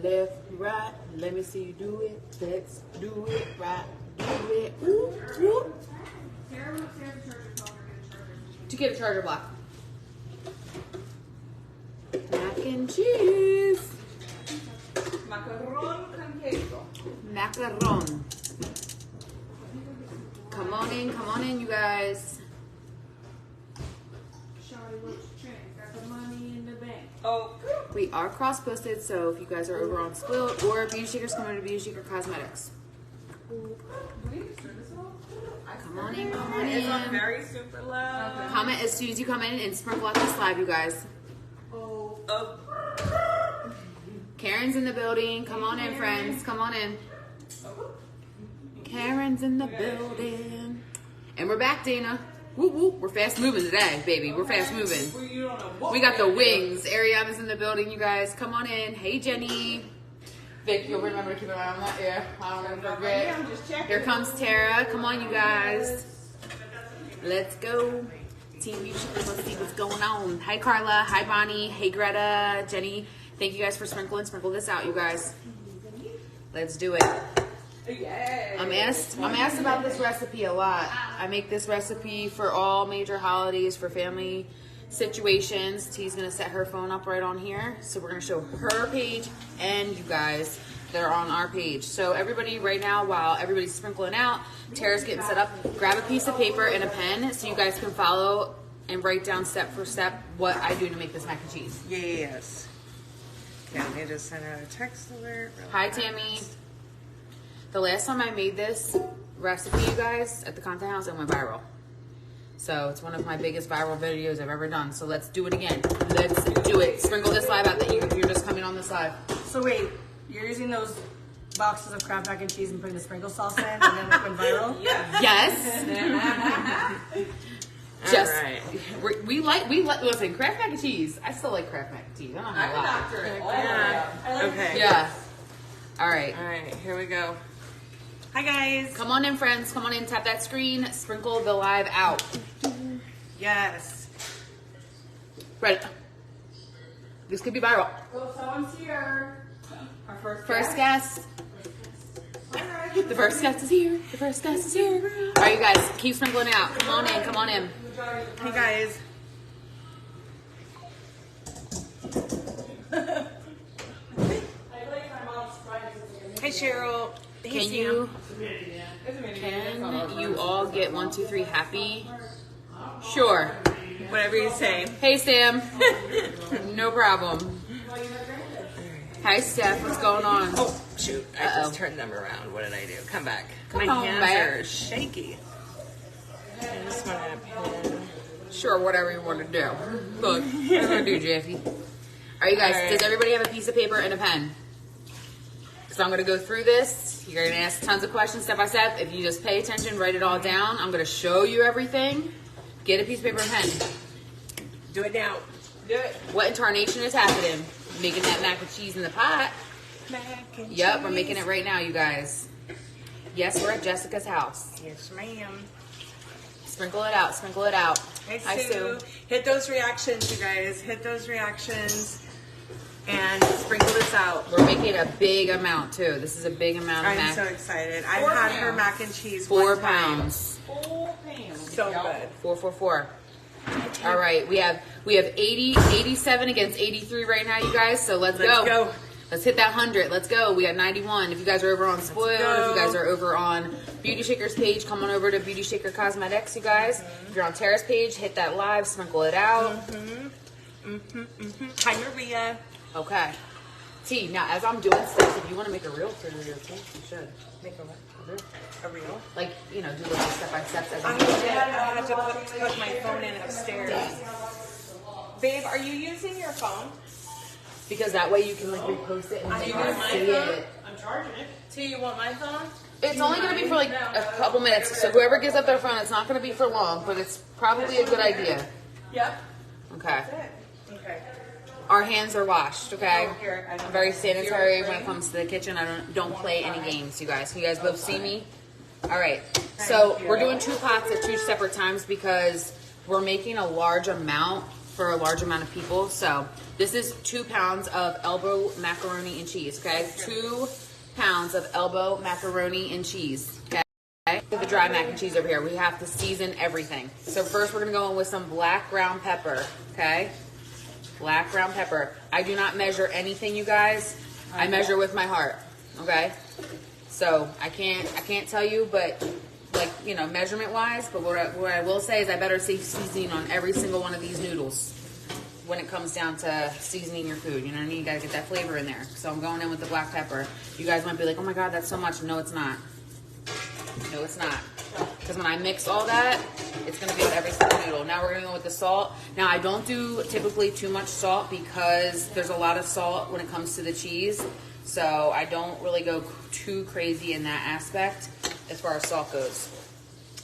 left, right. Let me see you do it. Let's do it right. Do it. Ooh, ooh. To get a charger block. Mac and cheese. Macaron con queso. Macaron. Come on in, you guys. Shawty, what's the trend? Got the money in the bank. Oh, We are cross-posted, so if you guys are over on Spoiled or Beauty Shakers, come over to Beauty Shaker Cosmetics. Come on in, come on it's on in. very super low. Comment as soon as you come in and sprinkle out this live, you guys. Oh. Karen's in the building. Come on in, friends. Come on in. Karen's in the building. And we're back, Dana. Woo woo. We're fast moving today, baby. We're fast moving. We got the wings. Ariana's in the building, you guys. Come on in. Hey, Jenny. Vic, you'll remember to keep an eye on that. Yeah, I don't want to forget. Here comes Tara. Come on, you guys. Let's go. Team Beauty Shakers, let's see what's going on. Hi, Carla. Hi, Bonnie. Hey, Greta. Jenny. Thank you guys for sprinkling. Sprinkle this out, you guys. Let's do it. I'm asked about this recipe a lot. I make this recipe for all major holidays, for family situations. T's gonna set her phone up right on here, so we're gonna show her page and you guys that are on our page. So everybody right now, while everybody's sprinkling out, Tara's getting set up, grab a piece of paper and a pen so you guys can follow and write down step for step what I do to make this mac and cheese. Yes. Okay, I need to send out a text alert. Hi, Tammy. The last time I made this recipe, you guys, at the Content House, it went viral. So it's one of my biggest viral videos I've ever done. So let's do it again. Let's do it. Sprinkle this live out that you're just coming on this live. So wait, you're using those boxes of Kraft mac and cheese and putting the sprinkle sauce in and then it went viral? Yes. Just we like listen, Kraft mac and cheese. I still like Kraft mac and cheese. I don't know how. Okay. Yeah. All right. All right, here we go. Hi, guys. Come on in, friends. Come on in. Tap that screen. Sprinkle the live out. Yes. Ready. This could be viral. So someone's here. Our First guest. The first guest is here. The first guest is here. All right, you guys, keep sprinkling out. Come on in. Come on in. Hey, guys. Hi, Cheryl. Hey, Can you all get 1, 2, 3 happy? Sure. Whatever you say. Hey, Sam. No problem. Hi, Steph. What's going on? Oh, shoot. I just turned them around. What did I do? Come back. Come My on hands back. are shaky. I just want to pin. Sure, whatever you want to do. Look, what are you going to do, Jeffy? All right, you guys. All right. Does everybody have a piece of paper and a pen? So I'm going to go through this. You're going to ask tons of questions step by step. If you just pay attention, write it all down. I'm going to show you everything. Get a piece of paper and pen. Do it now. Do it. What incarnation is happening? Making that mac and cheese in the pot. Mac and Yep, cheese. we're making it right now, you guys. Yes, we're at Jessica's house. Yes, ma'am. Sprinkle it out. Sprinkle it out. Hi, Sue. Hit those reactions, you guys. Hit those reactions. And sprinkle this out. We're making a big amount, too. This is a big amount of I'm mac. so excited. I've had her mac and cheese 4 one time. pounds. 4 pounds. So good. 4. All right, we have 87 against 83 right now, you guys. So let's go. Let's hit that 100. Let's go. We got 91. If you guys are over on Spoiled, if you guys are over on Beauty Shaker's page, come on over to Beauty Shaker Cosmetics, you guys. If you're on Tara's page, hit that live, sprinkle it out. Hi, Maria. Okay. T, now as I'm doing stuff, if you want to make a reel for your too, you should. Make a reel. A reel? Like, you know, do little step by steps as I I'm doing it. had to put my phone in upstairs. Babe, are you using your phone? Because that way you can like repost it and they can see it. I'm charging it. T, you want my phone? It's only going to be for like a couple minutes. So whoever gives up their phone, it's not going to be for long, but it's probably a good idea. Yep. Okay. Okay. Our hands are washed, okay? Oh, here, I don't I'm very know. sanitary when it comes to the kitchen. I don't play any games, you guys. Can you guys both see me? All right. So we're doing 2 pots at 2 separate times because we're making a large amount for a large amount of people. So this is 2 pounds of elbow macaroni and cheese, okay? 2 pounds of elbow macaroni and cheese, okay? The dry mac and cheese over here. We have to season everything. So first we're gonna go in with some black ground pepper, okay? Black ground pepper. I do not measure anything, you guys. I measure with my heart, okay? So I can't tell you, but like, you know, measurement wise, but what I will say is I better see seasoning on every single one of these noodles when it comes down to seasoning your food. You know what I mean? You gotta get that flavor in there. So I'm going in with the black pepper. You guys might be like, oh my God, that's so much. No, it's not. No, it's not. Because when I mix all that, it's going to be on every single noodle. Now we're going to go with the salt. Now I don't do typically too much salt because there's a lot of salt when it comes to the cheese. So I don't really go too crazy in that aspect as far as salt goes.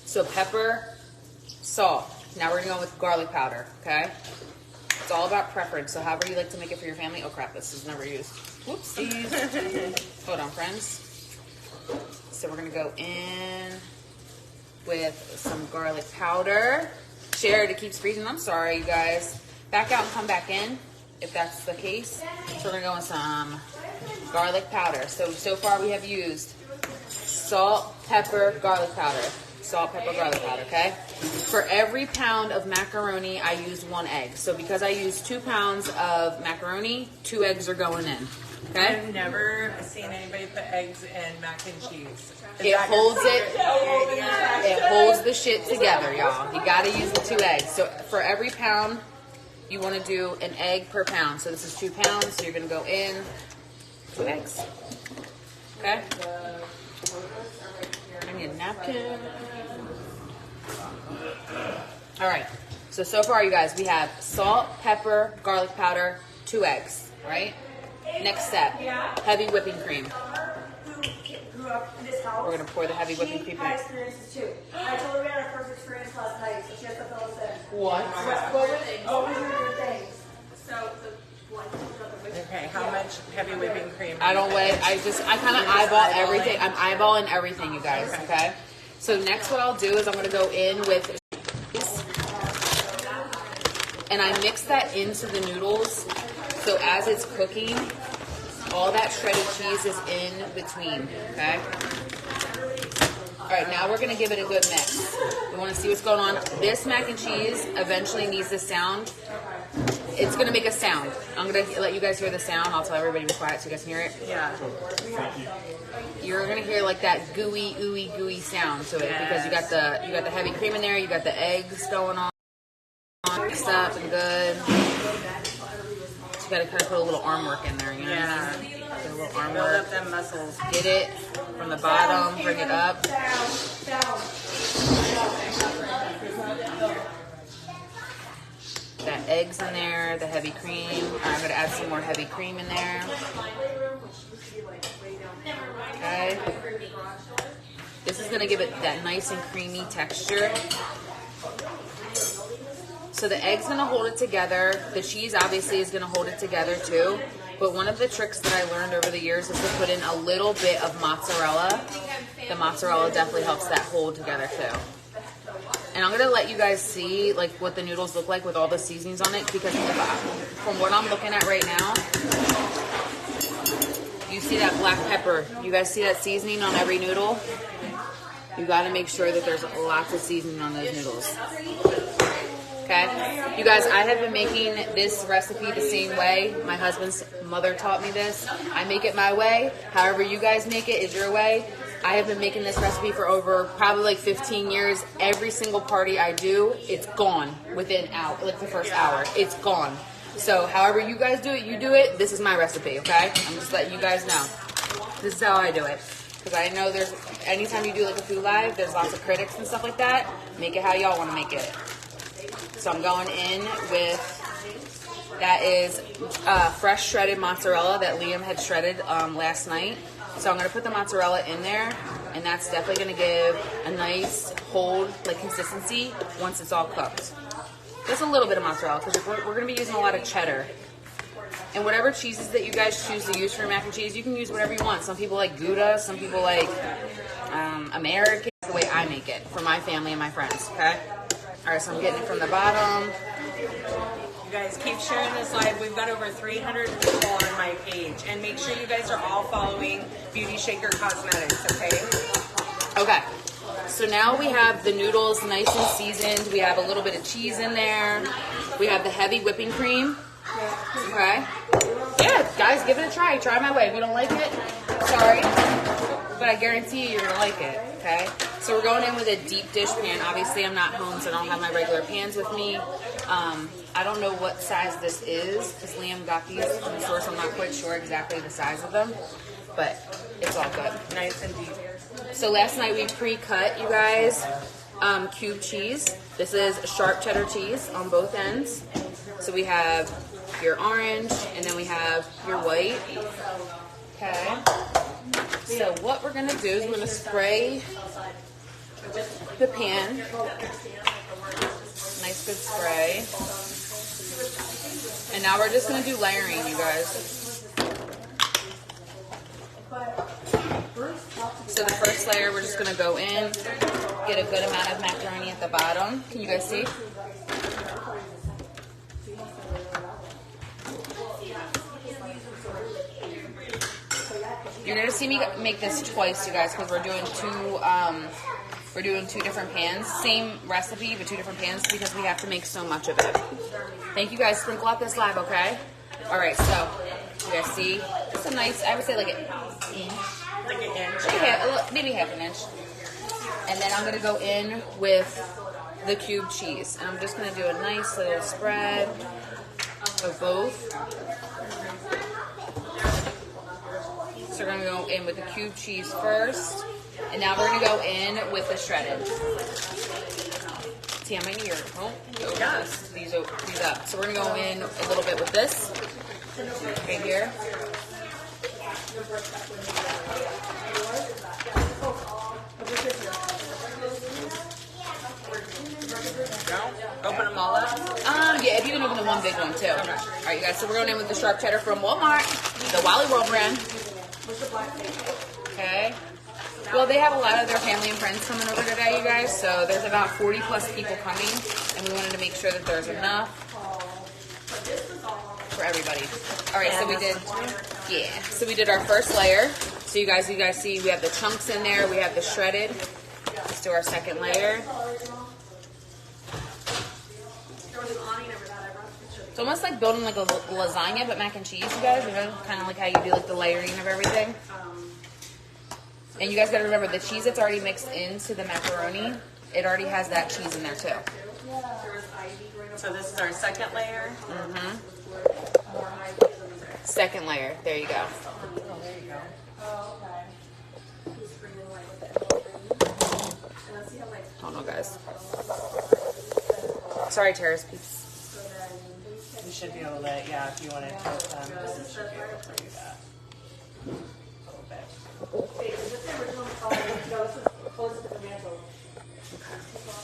So pepper, salt. Now we're going to go with garlic powder, okay? It's all about preference. So however you like to make it for your family. Oh crap, this is never used. Whoopsies. Hold on, friends. So we're gonna go in with some garlic powder. Jared, it keeps freezing. I'm sorry, you guys. Back out and come back in if that's the case. So we're gonna go with some garlic powder. So far we have used salt, pepper, garlic powder. Salt, pepper, garlic powder, okay? For every pound of macaroni, I use 1 egg. So because I use 2 pounds of macaroni, 2 eggs are going in. Okay? I've never seen anybody put eggs in mac and cheese. It holds it. It holds the shit together, y'all. You gotta use the 2 eggs. So for every pound, you want to do an egg per pound. So this is 2 pounds. So you're gonna go in 2 eggs. Okay. I need a napkin. All right. So far, you guys, we have salt, pepper, garlic powder, 2 eggs. Right. Next step, heavy whipping cream. Grew up in this house. We're gonna pour the heavy whipping cream. She had experiences too. I told her we had our first experience last night, so she has to fill us in. What? What was your things? Okay, how much heavy whipping cream? I don't weigh. I kind of eyeball everything. I'm eyeballing everything, you guys. Okay. So next, what I'll do is I'm gonna go in with, and I mix that into the noodles. So as it's cooking, all that shredded cheese is in between, okay? All right, now we're gonna give it a good mix. We wanna see what's going on. This mac and cheese eventually needs the sound. It's gonna make a sound. I'm gonna let you guys hear the sound. I'll tell everybody to be quiet so you guys can hear it. Yeah. You're gonna hear like that gooey, ooey, gooey sound to it because you got the heavy cream in there, you got the eggs going on, mixed up and good. You gotta kind of put a little arm work in there, you know what I mean? Get a little arm Build work. up them muscles. Get it from the bottom, bring it up. Got eggs in there, the heavy cream. I'm gonna add some more heavy cream in there. Okay. This is gonna give it that nice and creamy texture. So the egg's gonna hold it together. The cheese obviously is gonna hold it together too. But one of the tricks that I learned over the years is to put in a little bit of mozzarella. The mozzarella definitely helps that hold together too. And I'm gonna let you guys see like what the noodles look like with all the seasonings on it because from what I'm looking at right now, you see that black pepper. You guys see that seasoning on every noodle? You gotta make sure that there's lots of seasoning on those noodles. Okay, you guys, I have been making this recipe the same way. My husband's mother taught me this. I make it my way. However you guys make it is your way. I have been making this recipe for over probably like 15 years. Every single party I do, it's gone within like the first hour. It's gone. So however you guys do it, you do it. This is my recipe, okay? I'm just letting you guys know. This is how I do it. Because I know there's, anytime you do like a food live, there's lots of critics and stuff like that. Make it how y'all want to make it. So I'm going in with, that is fresh shredded mozzarella that Liam had shredded last night. So I'm going to put the mozzarella in there, and that's definitely going to give a nice hold, like consistency once it's all cooked. Just a little bit of mozzarella because we're going to be using a lot of cheddar. And whatever cheeses that you guys choose to use for mac and cheese, you can use whatever you want. Some people like Gouda, some people like American. That's the way I make it for my family and my friends, okay? All right, so I'm getting it from the bottom. You guys keep sharing this live. We've got over 300 people on my page. And make sure you guys are all following Beauty Shaker Cosmetics, okay? Okay. So now we have the noodles nice and seasoned. We have a little bit of cheese in there. We have the heavy whipping cream. Okay. Yeah, guys, give it a try. Try my way. If you don't like it, sorry. But I guarantee you're going to like it. Okay. So we're going in with a deep dish pan. Obviously, I'm not home, so I don't have my regular pans with me. I don't know what size this is because Liam got these from the store, so I'm not quite sure exactly the size of them. But it's all good. Nice and deep. So last night we pre-cut, you guys, cube cheese. This is sharp cheddar cheese on both ends. So we have your orange, and then we have your white. Okay. So what we're gonna do is we're gonna spray the pan. Nice good spray. And now we're just gonna do layering, you guys. So the first layer, we're just gonna go in, get a good amount of macaroni at the bottom. Can you guys see? You're gonna see me make this twice, you guys, because we're doing two different pans. Same recipe, but two different pans because we have to make so much of it. Thank you guys. Sprinkle out this live, okay? All right, so you guys see, it's a nice, I would say like an inch. Like an inch. Maybe half an inch. And then I'm gonna go in with the cube cheese. And I'm just gonna do a nice little spread of both. So we're gonna go in with the cube cheese first. And now we're gonna go in with the shredded. See, I might need your yes. These up. So we're gonna go in a little bit with this. Right here. Open them all up? Yeah, if you can open the one big one too. Okay. All right, you guys, so we're going in with the sharp cheddar from Walmart, the Wally World brand. Okay. Well, they have a lot of their family and friends coming over today, you guys, so there's about 40 plus people coming, and we wanted to make sure that there's enough for everybody. All right, so we did our first layer. So you guys see we have the chunks in there, we have the shredded. Let's do our second layer. It's almost like building like a lasagna, but mac and cheese, you guys. You know, kind of like how you do like the layering of everything. And you guys got to remember, the cheese that's already mixed into the macaroni, it already has that cheese in there too. So this is our second layer. Mm-hmm. Second layer. There you go. Oh, there you go. Hold on, guys. Sorry, Terrace peeps. You should be able to, yeah, if you want to tilt them, you should be able to do that. A little bit. I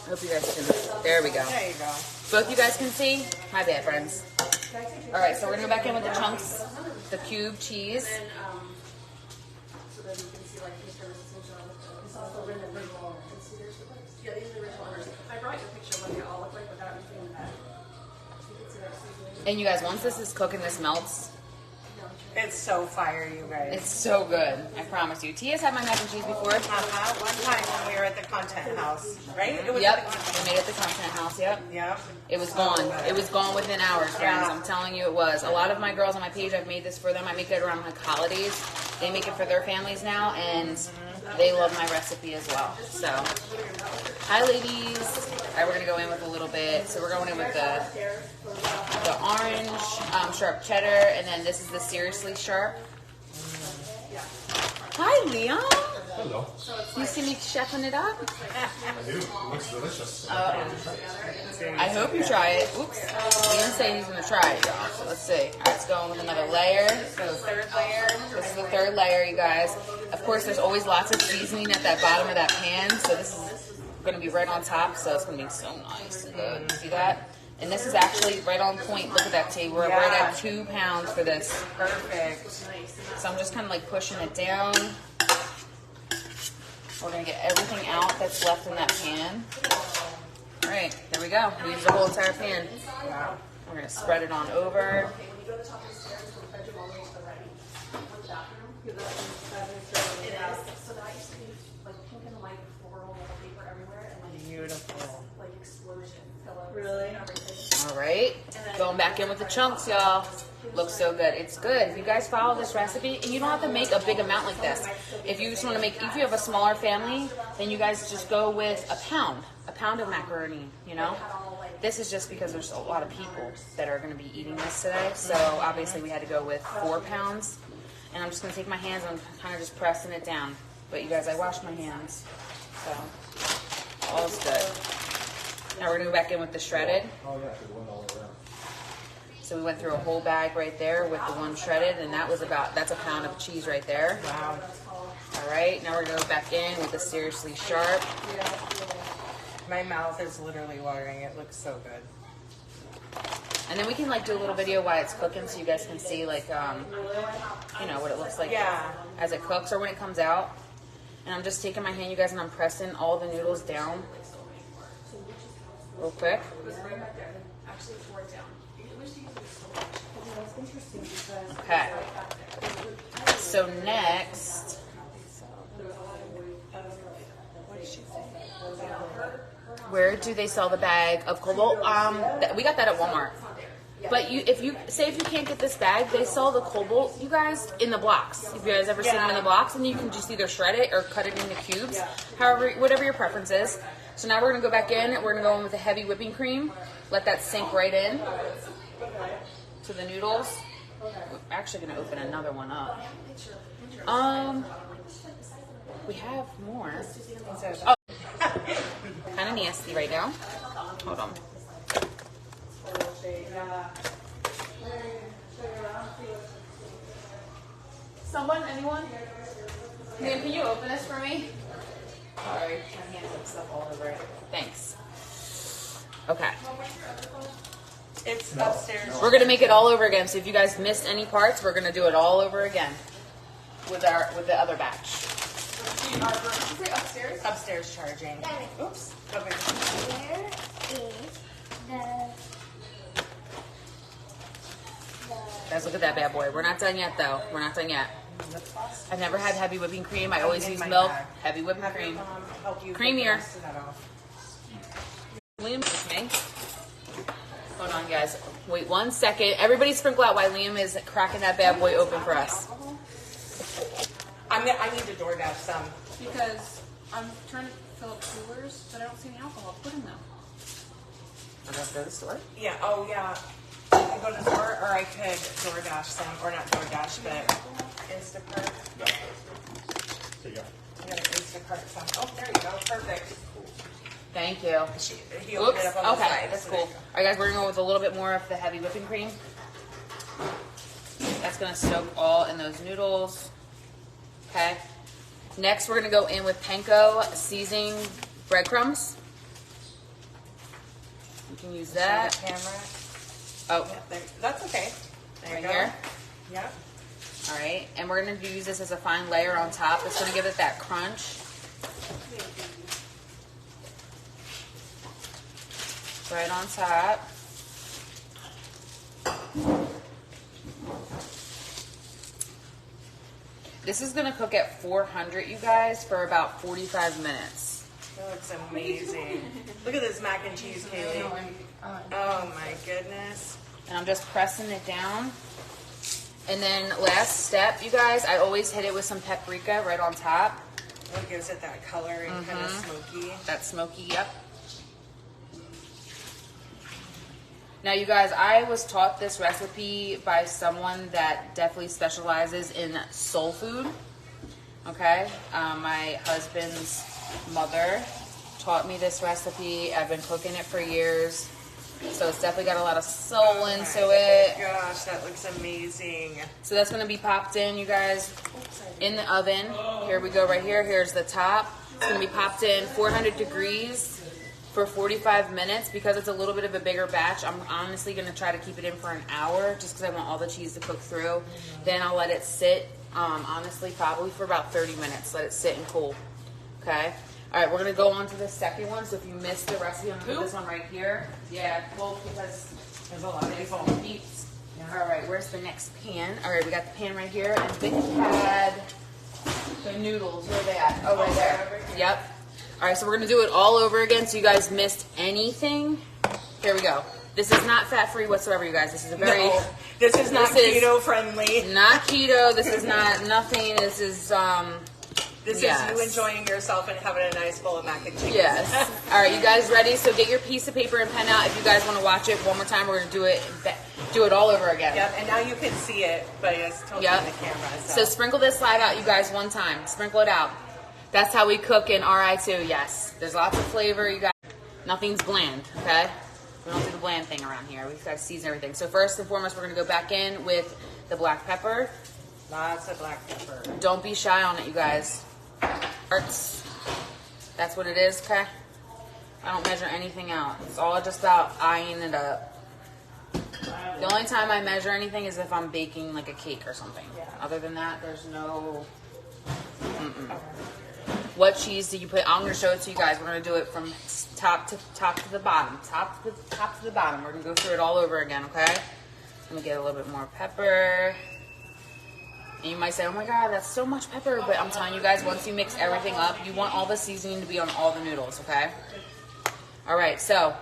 hope you guys can. There we go. There you go. Both you guys can see? My bad, friends. All right, so we're going to go back in with the chunks, the cube cheese. And you guys, once this is cooking, this melts. It's so fire, you guys. It's so good. I promise you. Tia's had my mac and cheese before. One time when we were at the content house, right? It was Yep. at the content We made it at the content house. Yep. Yep. It was gone. It was gone within hours, friends. Yeah. I'm telling you, it was. A lot of my girls on my page, I've made this for them. I make it around like holidays. They make it for their families now, and they love my recipe as well. So, hi, ladies. All right, we're gonna go in with a little bit. So we're going in with the orange, sharp cheddar, and then this is the seriously sharp. Hi, Leon. Hello. You see me chefing it up? I do. It looks delicious. I hope you try it. Oops. Leon's saying he's going to try it, y'all. So let's see. All right, let's go in with another layer. So third layer. This is the third layer, you guys. Of course, there's always lots of seasoning at that bottom of that pan. So this is going to be right on top. So it's going to be so nice and good. See that? And this is actually right on point. Look at that, T. We're right at 2 pounds for this. Perfect. So I'm just kind of like pushing it down. We're going to get everything out that's left in that pan. All right, there we go. We used the whole entire pan. Wow. We're gonna spread it on over. Beautiful. Really? All right, going back in with the chunks, y'all. Looks so good. It's good. If you guys follow this recipe, and you don't have to make a big amount like this. If you just want to make, if you have a smaller family, then you guys just go with a pound of macaroni, you know? This is just because there's a lot of people that are going to be eating this today. So obviously we had to go with 4 pounds. And I'm just going to take my hands and kind of just pressing it down. But you guys, I washed my hands. So all's good. Now we're going to go back in with the shredded. So we went through a whole bag right there with the one shredded, and that's a pound of cheese right there. Wow. All right, now we're gonna go back in with the Seriously Sharp. My mouth is literally watering. It looks so good. And then we can like do a little video while it's cooking so you guys can see like, you know, what it looks like as it cooks or when it comes out. And I'm just taking my hand, you guys, and I'm pressing all the noodles down real quick. Okay. So next, where do they sell the bag of cobalt? We got that at Walmart. But if you can't get this bag, they sell the cobalt, you guys, in the blocks. If you guys ever seen them in the blocks, and you can just either shred it or cut it into cubes, however, whatever your preference is. So now we're gonna go back in. We're gonna go in with the heavy whipping cream. Let that sink right in to the noodles. We're actually gonna open another one up. We have more. Oh, kind of nasty right now. Hold on. Someone? Anyone? Dan, can you open this for me? Sorry, my hands have stuff all over it. Thanks. Okay. It's upstairs. We're gonna make it all over again. So if you guys missed any parts, we're gonna do it all over again with the other batch. Upstairs? Upstairs charging. Oops. Okay. Where is the Guys, look at that bad boy. We're not done yet, though. We're not done yet. I've never had heavy whipping cream. I always use milk. Heavy whipping cream. Creamier. Liam with me. Hold on, guys. Wait 1 second. Everybody sprinkle out while Liam is cracking that bad boy open for us. I need to DoorDash some. Because I'm trying to fill up coolers, but I don't see any alcohol to put in them. I'm gonna go to the store. Yeah. Oh, yeah. I could go to the store, or I could DoorDash some, or not DoorDash, but Instacart. There you go. I got an Instacart some. Oh, there you go. Perfect. Thank you. He opened it Oops. up on the Okay, side, that's so cool. there you All right, guys, we're gonna go with a little bit more of the heavy whipping cream. That's gonna soak all in those noodles. Okay. Next, we're gonna go in with panko seasoning breadcrumbs. You can use go. that. Camera. Oh, Yeah, there, that's okay. There right you go. here. Yeah. All right, and we're gonna use this as a fine layer on top. It's gonna give it that crunch. Right on top. This is gonna cook at 400, you guys, for about 45 minutes. That looks amazing. Look at this mac and cheese, Kaylee. Oh my goodness. And I'm just pressing it down. And then last step, you guys, I always hit it with some paprika right on top. What gives it that color and kind of smoky? That smoky, yep. Now, you guys, I was taught this recipe by someone that definitely specializes in soul food. Okay? My husband's mother taught me this recipe. I've been cooking it for years. So it's definitely got a lot of soul into it. Gosh, that looks amazing. So that's going to be popped in, you guys, in the oven. Here we go right here. Here's the top. It's going to be popped in 400 degrees for 45 minutes. Because it's a little bit of a bigger batch, I'm honestly going to try to keep it in for an hour just because I want all the cheese to cook through. Then I'll let it sit, honestly, probably for about 30 minutes. Let it sit and cool. Okay? All right, we're gonna go on to the second one. So if you missed the recipe, I'm gonna put this one right here. Yeah, well, because there's a lot of these on heaps. All right, where's the next pan? All right, we got the pan right here, and then you had the noodles. Where are they at? Oh, right there. Yep. All right, so we're gonna do it all over again. So you guys missed anything? Here we go. This is not fat-free whatsoever, you guys. This is a very... No, this is not keto-friendly. Not keto. This is not nothing. This is, This yes. is you enjoying yourself and having a nice bowl of mac and cheese. Yes. All right, you guys ready? So get your piece of paper and pen out. If you guys want to watch it one more time, we're going to do it all over again. Yep, and now you can see it, but it's totally in the camera. So sprinkle this slide out, you guys, one time. Sprinkle it out. That's how we cook in RI2, yes. There's lots of flavor, you guys. Nothing's bland, okay? We don't do the bland thing around here. We've got to season everything. So first and foremost, we're going to go back in with the black pepper. Lots of black pepper. Don't be shy on it, you guys. That's what it is, okay? I don't measure anything out. It's all just about eyeing it up. The only time I measure anything is if I'm baking like a cake or something. Yeah. Other than that, there's no... What cheese do you put? I'm going to show it to you guys. We're going to do it from top to the bottom. Top to the bottom. We're going to go through it all over again, okay? Let me get a little bit more pepper. And you might say, oh my God, that's so much pepper. But I'm telling you guys, once you mix everything up, you want all the seasoning to be on all the noodles, okay? All right, so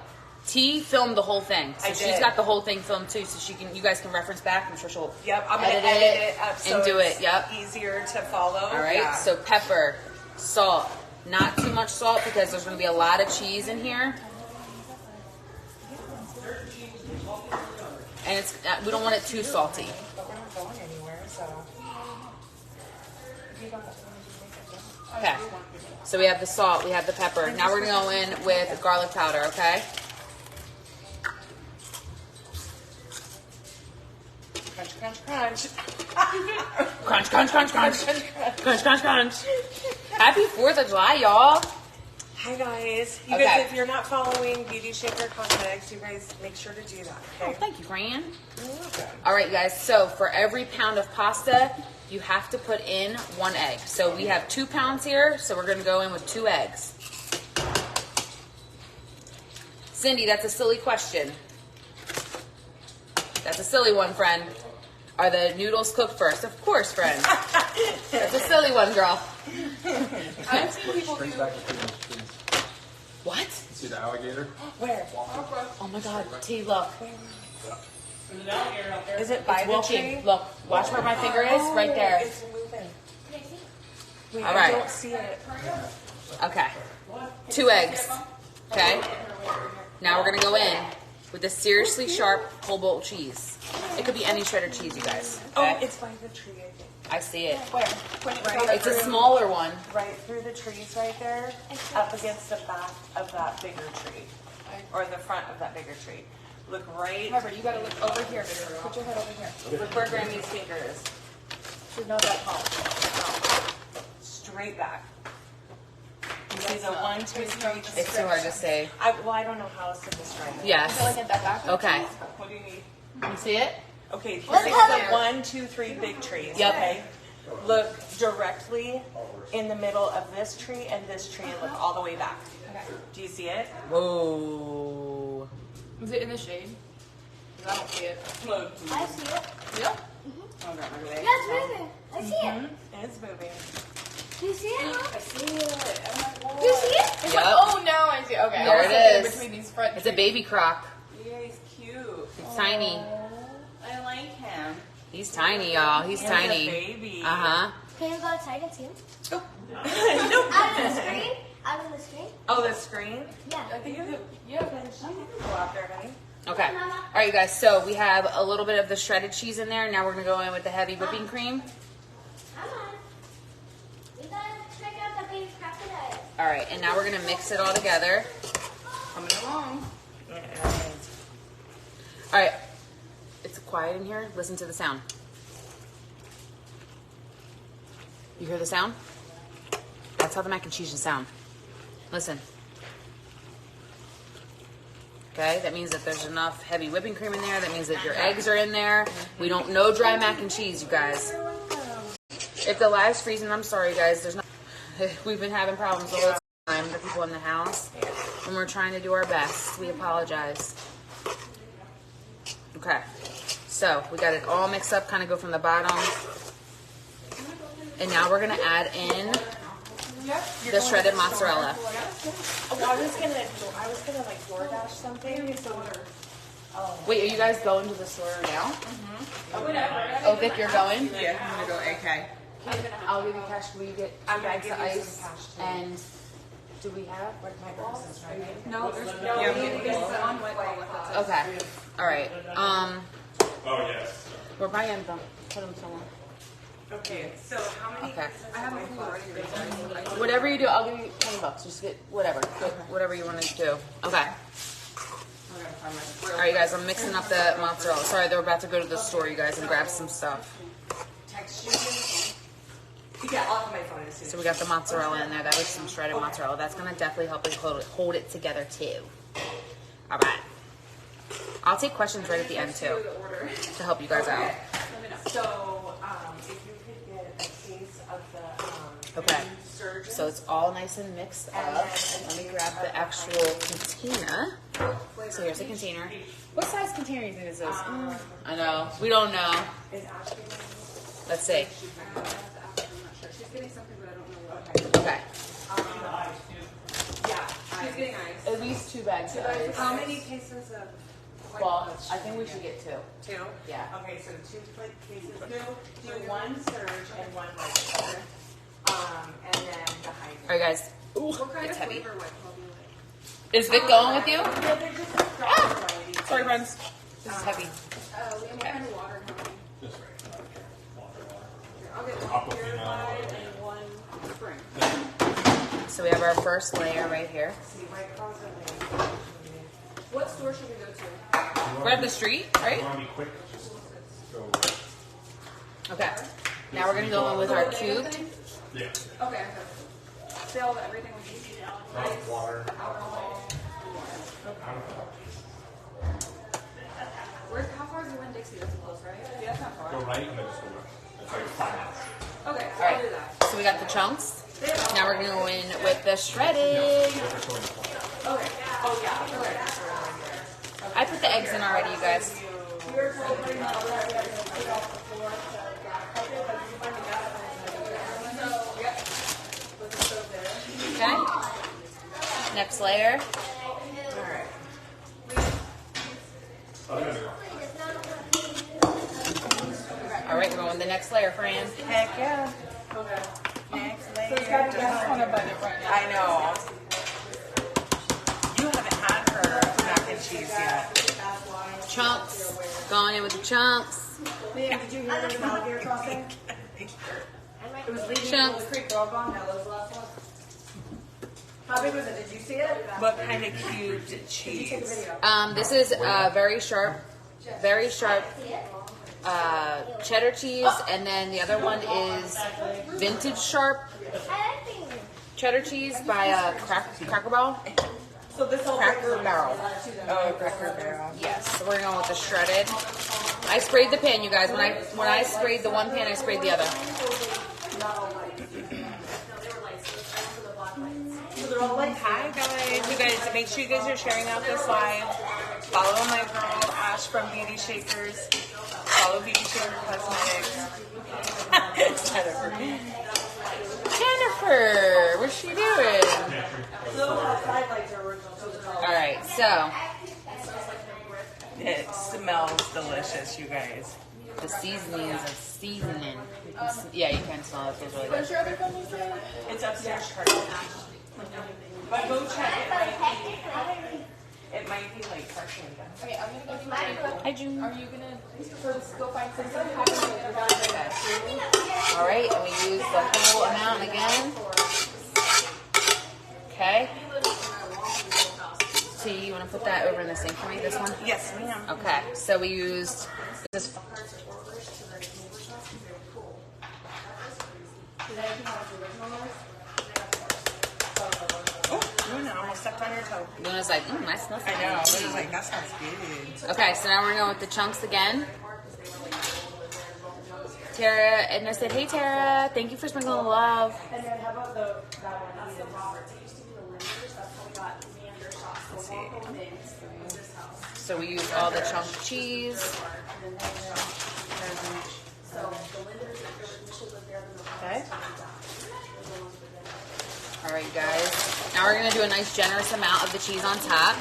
T filmed the whole thing. So she's got the whole thing filmed too, so you guys can reference back. I'm sure she'll I'm going to edit it up so and do it's it. Yep. easier to follow. All right, so pepper, salt. Not too much salt because there's going to be a lot of cheese in here. And it's we don't want it too salty. But we're not going anywhere, so... Okay. So we have the salt, we have the pepper. Now we're going to go in with garlic powder, okay? Crunch, crunch, crunch. Crunch, crunch, crunch, crunch. Crunch, crunch, crunch. Happy 4th of July, y'all. Hi guys. You Okay. guys, if you're not following Beauty Shaker Cosmetics, you guys make sure to do that, Oh, okay? thank you, Fran. You're welcome. All right, guys. So for every pound of pasta, you have to put in 1 egg. So we have 2 pounds here, so we're going to go in with 2 eggs. Cindy, that's a silly question. That's a silly one, friend. Are the noodles cooked first? Of course, friend. That's a silly one, girl. I've seen people Brings do. back the food. What? See the alligator? Where? Oh my God, T, look. Is it by It's the walking. tree? Look, watch where my finger is, right there. It's moving. Wait, All right. I don't see it. Okay. 2 eggs. Okay. Now we're gonna go in with the seriously sharp whole bolt cheese. It could be any shredded cheese, you guys. Okay? Oh, it's by the tree, I think. I see it. Where? It's a smaller one. Right through the trees right there, up against the back of that bigger tree. Or the front of that bigger tree. Look right. Remember, you gotta look over here. Put your head over here. Look where Grammy's finger is. She's not that tall. Straight back. You see the 1, 2, 3. It's too hard to say. I don't know how else to describe it. Yes. Like at that back. Okay. What do you need? You see it? Okay, What pick color? the 1, 2, 3 big trees. Yep. Okay. Look directly in the middle of this tree and this tree and look all the way back. Okay. Do you see it? Whoa. Is it in the shade? 'Cause I don't see it. Look. I see it. Yeah. Oh, God, look at Yeah, it's moving. I see it. It's moving. Do you see it? Mom? I see it. I'm like, whoa. Do you see it? It's Yep. like, oh, now I see. Okay. There I was it looking is. between these front It's a trees. baby croc. Yeah, he's cute. It's tiny. I like him. He's tiny, y'all. He's He's tiny. a baby. Uh-huh. Can you go outside and see him? Nope. Out of the screen? Out of the screen? Oh, the screen? Yeah. I think you Yeah, then she can go out there, honey. Okay. All right, you guys. So we have a little bit of the shredded cheese in there. Now we're going to go in with the heavy whipping cream. Come on. We gotta check out the baby crocodile. All right. And now we're going to mix it all together. coming along. All right. It's quiet in here. Listen to the sound. You hear the sound? That's how the mac and cheese should sound. Listen. Okay, that means that there's enough heavy whipping cream in there. That means that your eggs are in there. We don't no dry mac and cheese, you guys. If the live's freezing, I'm sorry, guys. There's not. We've been having problems. So let's the people in the house, and we're trying to do our best. We apologize. Okay, so we got it all mixed up, kind of go from the bottom. And now we're gonna add in the shredded mozzarella. Well, I was gonna like DoorDash something. So Wait, are you guys going to the store now? Oh, Vic, you're going? yeah, I'm gonna go AK. I'll give you cash. Will you get I'm gonna bags give of you ice? some cash, too. And do we have? No, there's no. Yeah. We need to get one white ball with it. Okay. All right. Oh, yes. We're buying them. Put them somewhere. Okay, so how many? Okay. I have a cooler right here. Whatever you do, I'll give you $20. Just get whatever. Get whatever you want to do. Okay. All right, you guys. I'm mixing up the mozzarella. Sorry, they're about to go to the store, you guys, and grab some stuff. Text you. Yeah, I'll have my phone as soon. So we got the mozzarella in there. That was some shredded mozzarella. That's gonna definitely help us hold it together too. All right. I'll take questions right at the end too to help you guys out. So, if you could get a case of the Okay. surgeon. So it's all nice and mixed up. Let me grab the actual container. So here's the container. What size container do you think this is? I know. We don't know. Let's see. She's getting something, but I don't know what. Okay. Yeah. She's getting ice. At least 2 bags of ice. How many cases of? Well, I think we should get 2. 2? Yeah. Okay, so 2 cases. Do 1 surge and 1 regular. And then the hydrant. All right, guys. Ooh, What kind it's of heavy. flavor white ball do you like? Is Vic going with you? Yeah, they're just a strong variety. Sorry, friends. This is heavy. And what kind of water? How many? Just right. Water. I'll get one Aquafina. purified and one spring. So we have our first layer right here. See, my closet What store should we go to? We're at the street, right? You want to be quick? Just go. Okay. Now we're gonna go in with our cubed. Yeah. Okay. Say all everything we need. Water. Alcohol. How far is the Winn Dixie? That's close, right? Yeah, that's not Go far. right and then just go left. It's like 5 minutes. Okay, All I'll do right. that. So we got the chunks. Now we're gonna go in with the shredded. Okay. Oh yeah. Okay. I put the eggs in already, you guys. Okay. Next layer. All right, we're going with the next layer, Fran. Heck yeah. Next layer. I know. You haven't had her mac and cheese yet. Chunks. Going in with the chunks. Ma'am, did you hear there's an alligator crossing? It was leading to Chunks. the creek dog on. That was the last one. How big was it? Did you see it? What kind of cubed Take a cheese? video. This is very sharp cheddar cheese, and then the other one is vintage sharp cheddar cheese by Cracker Barrel. So this whole Cracker Barrel. Oh, Cracker Barrel. Yes, so we're going with the shredded. I sprayed the pan, you guys. When I sprayed the one pan, I sprayed the other. Hi guys, you guys, make sure you guys are sharing out this live. Follow my girl Ash from Beauty Shakers. Follow Beauty Shaker Cosmetics. Jennifer, what's she doing? All right, so It smells delicious, you guys. the seasoning is a seasoning. Yeah, you can smell it. It feels really good. your other phone is there? It's upstairs, Charlie. But go check. It might be like partially done. Okay, I'm gonna go do my Hi, June. Are you gonna first go find some stuff? All right, and we use the whole amount again. Okay. T, you want to put that over in the sink for me, this one? Yes, ma'am. Okay, so we used this. Oh, Luna almost stepped on your toe. Luna's like, that smells I know. good. Luna's like, that sounds good. Okay, so now we're going with the chunks again. Tara, Edna said, hey Tara, thank you for sprinkling the love. And then how about that one? see. So we use all the chunk cheese. Okay. All right, guys. Now we're gonna do a nice generous amount of the cheese on top.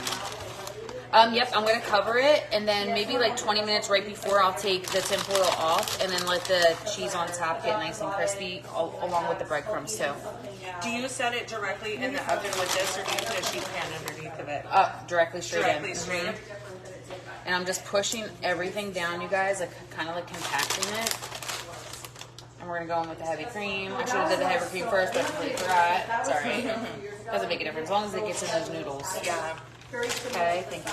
Yep, I'm gonna cover it, and then maybe like 20 minutes right before I'll take the tinfoil off, and then let the cheese on top get nice and crispy, along with the breadcrumbs too. Do you set it directly in the oven with this, or do you put a sheet pan underneath of it? Directly straight Directly in. straight. And I'm just pushing everything down, you guys, like kind of like compacting it. And we're gonna go in with the heavy cream. I should have did the heavy cream first, but I completely forgot. Sorry. Doesn't make a difference as long as it gets in those noodles. Yeah. Okay, thank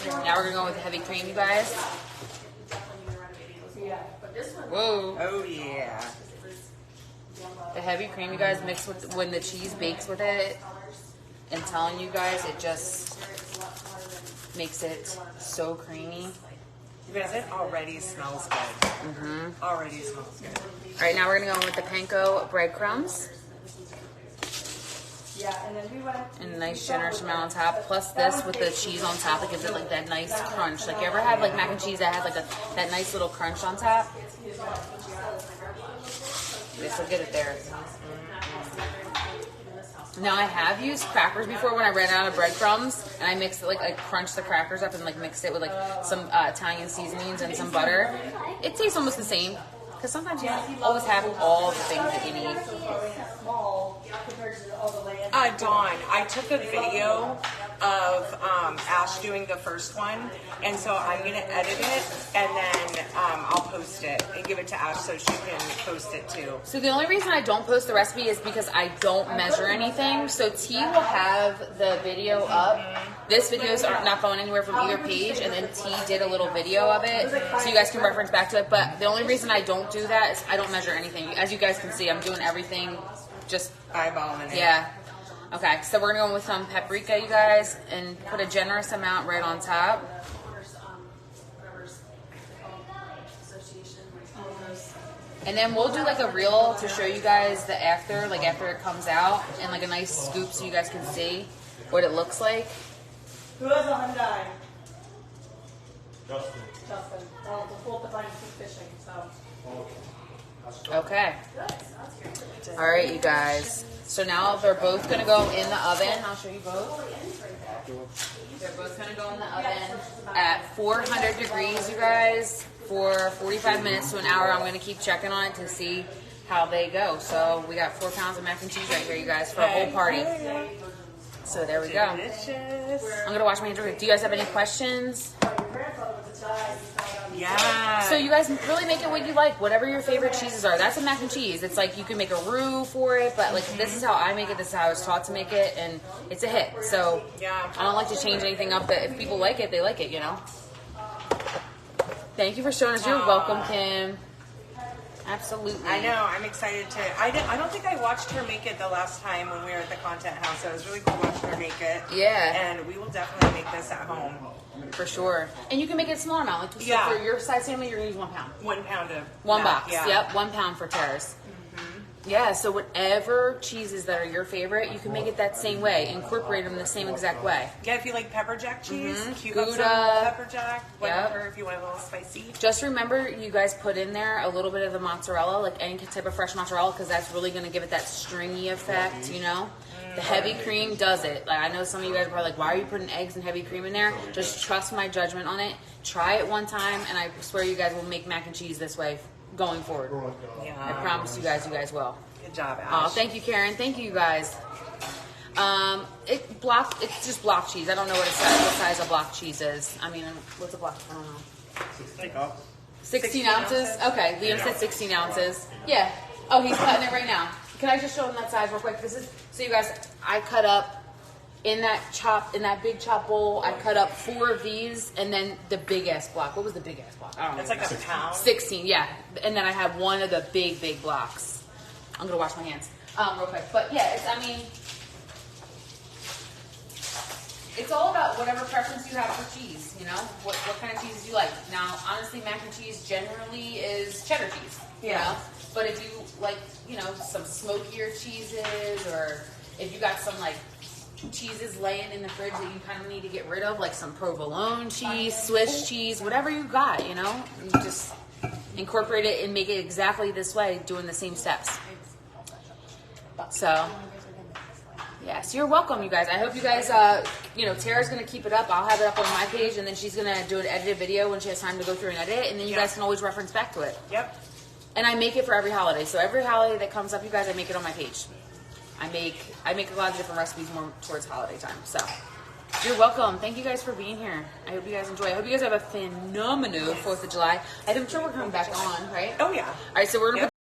you. Now we're gonna go with the heavy cream, you guys. Whoa. Oh yeah. The heavy cream, you guys, mix with when the cheese bakes with it. And telling you guys, it just makes it so creamy. You guys, it already smells good. Already smells good. All right, now we're gonna go in with the panko breadcrumbs. And a nice generous amount on top. Plus this with the cheese on top, it gives it like that nice crunch. Like you ever have like mac and cheese that has like that nice little crunch on top? This will get it there. Now I have used crackers before when I ran out of breadcrumbs, and I mixed it, like I crunched the crackers up and like mixed it with like some Italian seasonings and some butter. It tastes almost the same, because sometimes you don't always have all the things that you need. Dawn, I took a video of Ash doing the first one, and so I'm gonna edit it and then I'll post it and give it to Ash so she can post it too. So the only reason I don't post the recipe is because I don't measure anything. So T will have the video up. This video is not going anywhere from either page, and then T did a little video of it, so you guys can reference back to it. But the only reason I don't do that is I don't measure anything. As you guys can see, I'm doing everything just eyeballing it. yeah. Okay, so we're gonna go with some paprika, you guys, and put a generous amount right on top. And then we'll do like a reel to show you guys the after, like after it comes out, and like a nice scoop so you guys can see what it looks like. Who has a Hyundai? Justin. Justin. Well, the full design keep fishing, so. Okay. All right, you guys. So now they're both gonna go in the oven. I'll show you both. They're both gonna go in the oven at 400 degrees, you guys, for 45 minutes to an hour. I'm gonna keep checking on it to see how they go. So we got 4 pounds of mac and cheese right here, you guys, for a whole party. So there we go. Delicious. I'm gonna wash my hands real quick. Do you guys have any questions? Yeah. So you guys really make it what you like, whatever your favorite cheeses are. That's a mac and cheese. It's like you can make a roux for it, but like this is how I make it. This is how I was taught to make it, and it's a hit. So Yeah. I don't like to change anything up. But if people like it, they like it, you know. Thank you for showing us. You're welcome, Kim. Absolutely. I know. I'm excited to. I don't think I watched her make it the last time when we were at the content house. So it was really cool watching her make it. Yeah. And we will definitely make this at home. For sure. And you can make it a smaller amount. Like so Yeah. for your size family, you're gonna use 1 pound. 1 pound of One that, box. Yeah. Yep, 1 pound for Terrace. Yeah, so whatever cheeses that are your favorite, you can make it that same way. Incorporate them the same exact way. Yeah, if you like pepper jack cheese, cube up some Gouda. pepper jack, whatever, if you want a little spicy. Just remember, you guys put in there a little bit of the mozzarella, like any type of fresh mozzarella, because that's really going to give it that stringy effect, you know? The heavy cream does it. Like I know some of you guys are probably like, why are you putting eggs and heavy cream in there? Just trust my judgment on it. Try it one time, and I swear you guys will make mac and cheese this way going forward. I Yeah. promise you guys will. Good job, Ash. Oh, thank you, Karen. Thank you, guys. It's just block cheese. I don't know what size a block cheese is. I mean, what's a block? I don't know. 16 ounces? Okay, Liam said 16 ounces. Yeah. Oh, he's cutting it right now. Can I just show him that size real quick? This is so you guys. I cut up in that big chop bowl. I cut up 4 of these, and then the big ass block. What was the big ass block? I don't know. It's like a pound. 16. Yeah, and then I have one of the big blocks. I'm gonna wash my hands real quick. But yeah, I mean, it's all about whatever preference you have for cheese. You know, what kind of cheese you like. Now, honestly, mac and cheese generally is cheddar cheese. You know? But if you like, you know, some smokier cheeses, or if you got some like cheeses laying in the fridge that you kind of need to get rid of, like some provolone cheese, Swiss cheese, whatever you got, you know, you just incorporate it and make it exactly this way, doing the same steps. So, yes, you're welcome, you guys. I hope you guys, you know, Tara's going to keep it up. I'll have it up on my page, and then she's going to do an edited video when she has time to go through and edit it, and then you guys can always reference back to it. Yep. And I make it for every holiday. So every holiday that comes up, you guys, I make it on my page. I make a lot of different recipes more towards holiday time. So you're welcome. Thank you guys for being here. I hope you guys enjoy. I hope you guys have a phenomenal 4th of July. I'm sure we're coming back on, right? Oh, yeah. All right, so we're going to